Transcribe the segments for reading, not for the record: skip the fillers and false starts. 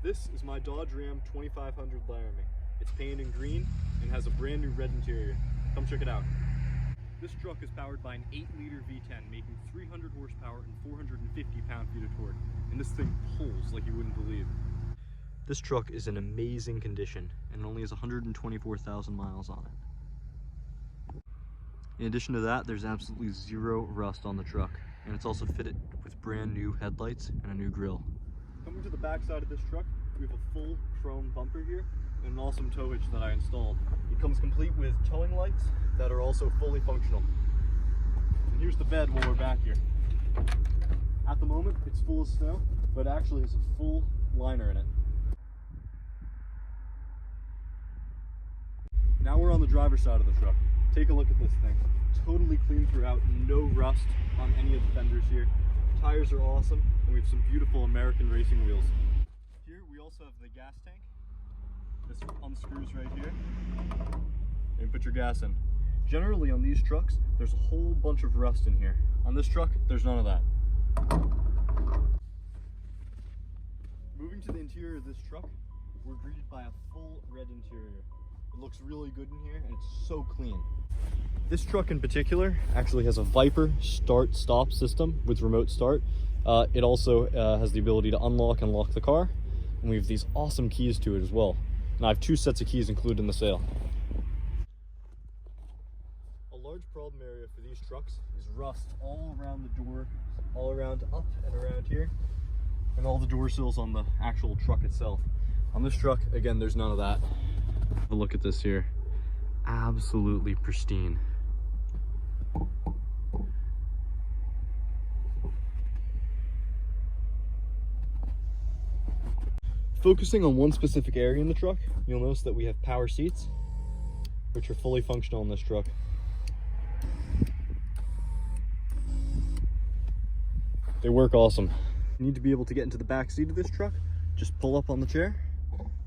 This is my Dodge Ram 2500 Laramie. It's painted in green and has a brand new red interior. Come check it out. This truck is powered by an 8-liter V10, making 300 horsepower and 450 pound-feet of torque. And this thing pulls like you wouldn't believe. This truck is in amazing condition and only has 124,000 miles on it. In addition to that, there's absolutely zero rust on the truck, and it's also fitted with brand new headlights and a new grille. Coming to the back side of this truck, we have a full chrome bumper here and an awesome tow hitch that I installed. It comes complete with towing lights that are also fully functional. And here's the bed while we're back here. At the moment, it's full of snow, but it actually has a full liner in it. Now we're on the driver's side of the truck. Take a look at this thing. Totally clean throughout, no rust on any of the fenders here. Tires are awesome, and we have some beautiful American racing wheels. Here we also have the gas tank. This unscrews right here, and you put your gas in. Generally on these trucks, there's a whole bunch of rust in here. On this truck, there's none of that. Moving to the interior of this truck, we're greeted by a full red interior. It looks really good in here, and it's so clean. This truck in particular actually has a Viper start-stop system with remote start. It also has the ability to unlock and lock the car, and we have these awesome keys to it as well. And I have 2 sets of keys included in the sale. A large problem area for these trucks is rust all around the door, all around up and around here, and all the door sills on the actual truck itself. On this truck, again, there's none of that. Have a look at this here. Absolutely pristine. Focusing on one specific area in the truck, you'll notice that we have power seats, which are fully functional in this truck. They work awesome. You need to be able to get into the back seat of this truck, just pull up on the chair,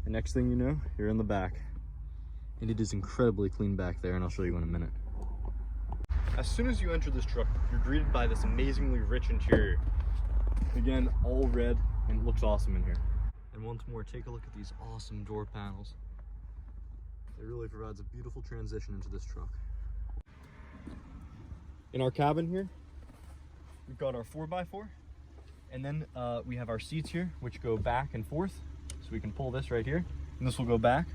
and next thing you know, you're in the back. And it is incredibly clean back there, and I'll show you in a minute. As soon as you enter this truck, you're greeted by this amazingly rich interior. Again, all red, and it looks awesome in here. And once more, take a look at these awesome door panels. It really provides a beautiful transition into this truck. In our cabin here, we've got our 4x4, and then we have our seats here, which go back and forth. So we can pull this right here, and this will go back.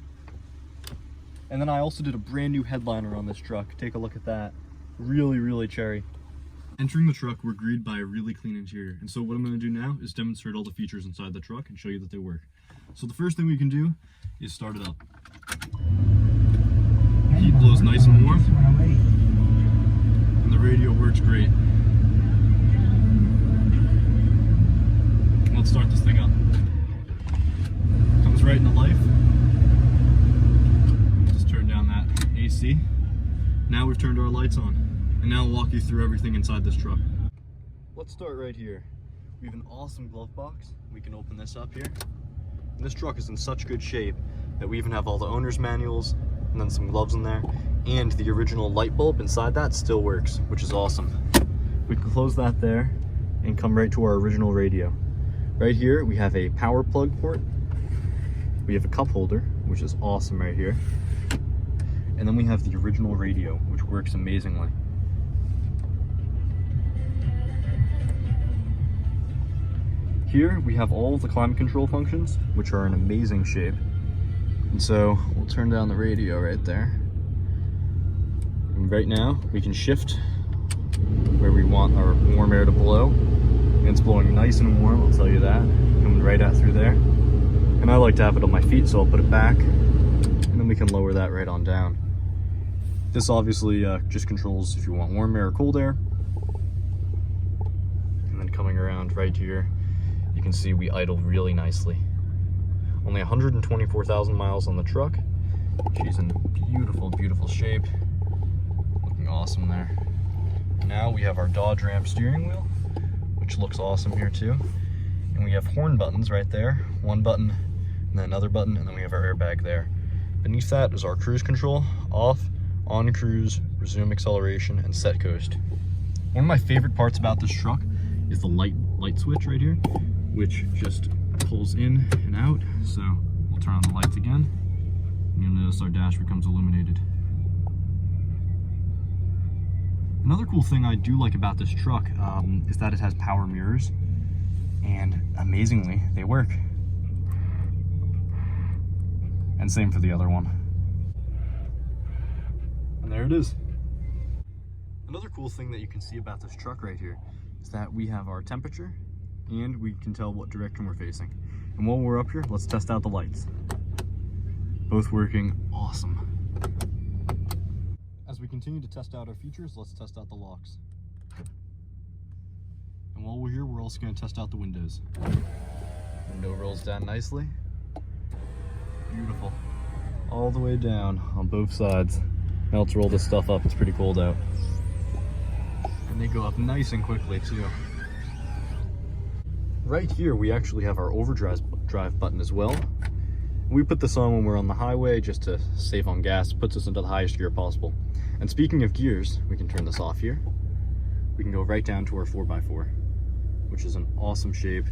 And then I also did a brand new headliner on this truck. Take a look at that. Really, really cherry. Entering the truck, we're greeted by a really clean interior. And so what I'm going to do now is demonstrate all the features inside the truck and show you that they work. So the first thing we can do is start it up. Heat blows nice and warm, and the radio works great. Let's start this thing up. Comes right into life. Just turn down that AC. Now we've turned our lights on. And now I'll walk you through everything inside this truck. Let's start right here. We have an awesome glove box. We can open this up here. And this truck is in such good shape that we even have all the owner's manuals and then some gloves in there. And the original light bulb inside that still works, which is awesome. We can close that there and come right to our original radio. Right here, we have a power plug port. We have a cup holder, which is awesome right here. And then we have the original radio, which works amazingly. Here we have all of the climate control functions, which are in amazing shape. And so we'll turn down the radio right there. And right now we can shift where we want our warm air to blow. And it's blowing nice and warm, I'll tell you that. Coming right out through there. And I like to have it on my feet, so I'll put it back. And then we can lower that right on down. This obviously just controls if you want warm air or cold air. And then coming around right here, you can see we idle really nicely. Only 124,000 miles on the truck. She's in beautiful, beautiful shape. Looking awesome there. Now we have our Dodge Ram steering wheel, which looks awesome here too. And we have horn buttons right there. One button, and then another button, and then we have our airbag there. Beneath that is our cruise control, off, on cruise, resume acceleration, and set coast. One of my favorite parts about this truck is the light switch right here, which just pulls in and out. So we'll turn on the lights again, and you'll notice our dash becomes illuminated. Another cool thing I do like about this truck is that it has power mirrors, and amazingly, they work. And same for the other one. And there it is. Another cool thing that you can see about this truck right here is that we have our temperature and we can tell what direction we're facing. And while we're up here, let's test out the lights. Both working awesome. As we continue to test out our features, let's test out the locks. And while we're here, we're also going to test out the windows. Window rolls down nicely. Beautiful. All the way down on both sides. Now let's roll this stuff up. It's pretty cold out. And they go up nice and quickly too. Right here we actually have our overdrive button as well. We put this on when we're on the highway just to save on gas. Puts us into the highest gear possible. And speaking of gears, we can turn this off here. We can go right down to our 4x4, which is an awesome shape.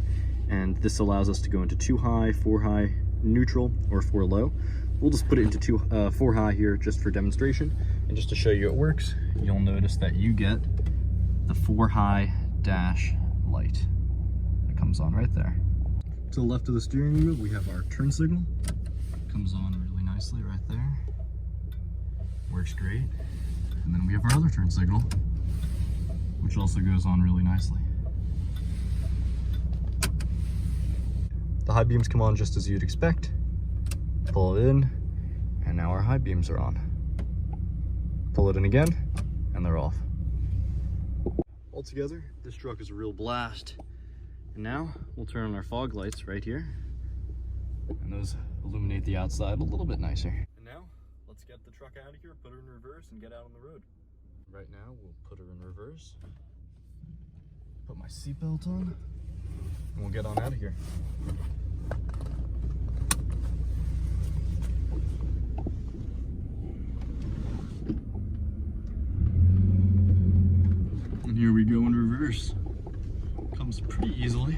And this allows us to go into 2 high, 4 high, neutral, or 4 low. We'll just put it into 4 high here just for demonstration. And just to show you it works, you'll notice that you get the 4 high dash light that comes on right there. To the left of the steering wheel, we have our turn signal. Comes on really nicely right there. Works great. And then we have our other turn signal, which also goes on really nicely. The high beams come on just as you'd expect. Pull it in, and now our high beams are on. Pull it in again, and they're off. Altogether, this truck is a real blast. And now, we'll turn on our fog lights right here. And those illuminate the outside a little bit nicer. And now, let's get the truck out of here, put her in reverse, and get out on the road. Right now, we'll put her in reverse. Put my seatbelt on, and we'll get on out of here. And here we go in reverse. Comes pretty easily.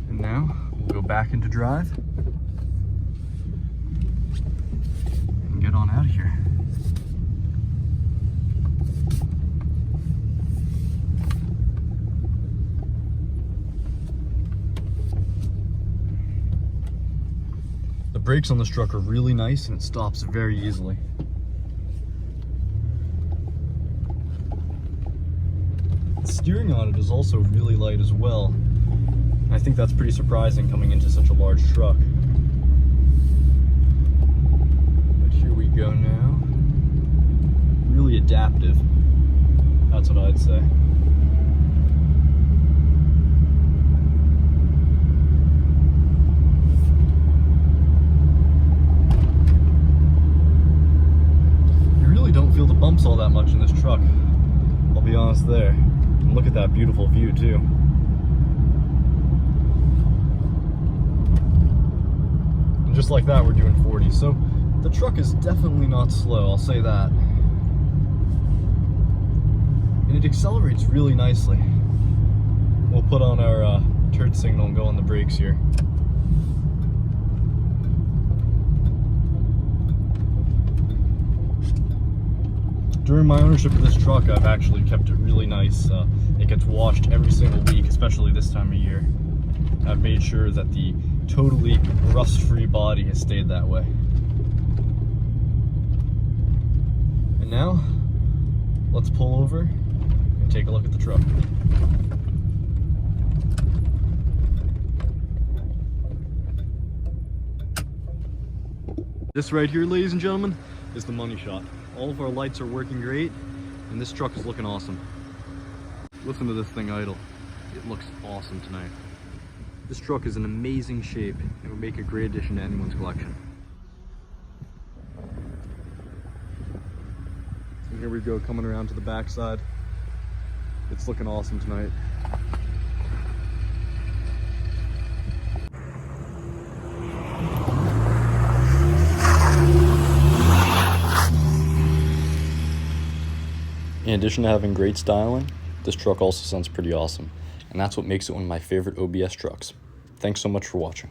And now we'll go back into drive and get on out of here. The brakes on this truck are really nice and it stops very easily. The steering on it is also really light as well. I think that's pretty surprising coming into such a large truck. But here we go now. Really adaptive. That's what I'd say. Feel the bumps all that much in this truck, I'll be honest there. And look at that beautiful view too. And just like that, we're doing 40. So the truck is definitely not slow, I'll say that. And it accelerates really nicely. We'll put on our turn signal and go on the brakes here. During my ownership of this truck, I've actually kept it really nice. It gets washed every single week, especially this time of year. I've made sure that the totally rust-free body has stayed that way. And now, let's pull over and take a look at the truck. This right here, ladies and gentlemen, is the money shot. All of our lights are working great, and this truck is looking awesome. Listen to this thing idle. It looks awesome tonight. This truck is in amazing shape and would make a great addition to anyone's collection. And here we go, coming around to the backside. It's looking awesome tonight. addition to having great styling, this truck also sounds pretty awesome, and that's what makes it one of my favorite OBS trucks. Thanks so much for watching.